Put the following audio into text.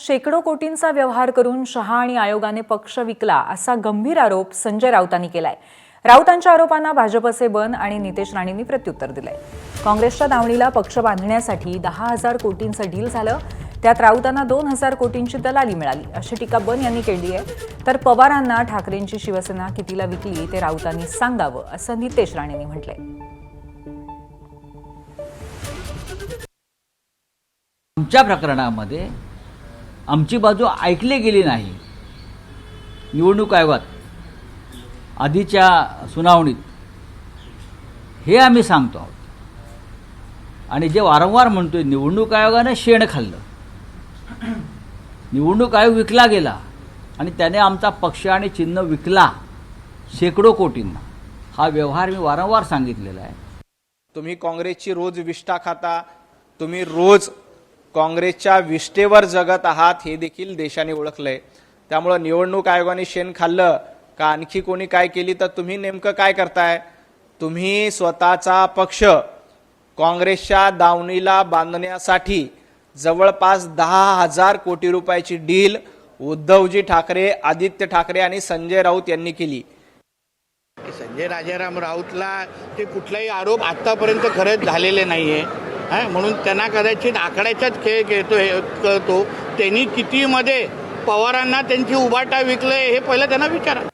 शेकडो कोटींचा व्यवहार करून शहा आणि आयोगाने पक्ष विकला असा गंभीर आरोप संजय राऊतांनी केलाय। राऊतांच्या आरोपांना भाजपचे बन आणि नितेश राणेंनी प्रत्युत्तर दिलंय। काँग्रेसच्या दावणीला पक्ष बांधण्यासाठी 10,000 कोटींचं डील झालं, त्यात राऊतांना 2,000 कोटींची दलाली मिळाली अशी टीका बन यांनी केली आहे। तर पवारांना ठाकरेंची शिवसेना कितीला विकली ते राऊतांनी सांगावं असं नितेश राणेंनी म्हटलंय। आमच्या प्रकरणामध्ये आमची बाजू ऐकली गेली नाही। निवडणूक आयोगात आधीच्या सुनावणीत हे आम्ही सांगतो आहोत आणि जे वारंवार म्हणतोय निवडणूक आयोगाने शेण खाल्लं, निवडणूक आयोग विकला गेला आणि त्याने आमचा पक्ष आणि चिन्ह विकला शेकडो कोटींना, हा व्यवहार मी वारंवार सांगितलेला आहे। तुम्ही काँग्रेसची रोज विष्ठा खाता, तुम्ही रोज काँग्रेसच्या विष्ठेवर जगत आहात हे देखील देशाने ओळखलंय। त्यामुळे निवडणूक आयोगाने शेण खाल्लं का आणखी कोणी काय केली तर तुम्ही नेमकं काय करताय? तुम्ही स्वतःचा पक्ष काँग्रेसच्या दावणीला बांधण्यासाठी जवळपास 10,000 कोटी रुपयाची डील उद्धवजी ठाकरे, आदित्य ठाकरे आणि संजय राऊत यांनी केली। संजय राजाराम राऊतला ते कुठलाही आरोप आतापर्यंत खरंच झालेले नाहीये, म्हणून त्यांना कदाचित आकड्याचाच खेळ कळतो। त्यांनी कितीमध्ये पवारांना त्यांची उभाटा विकलंय हे पहिलं त्यांना विचारा।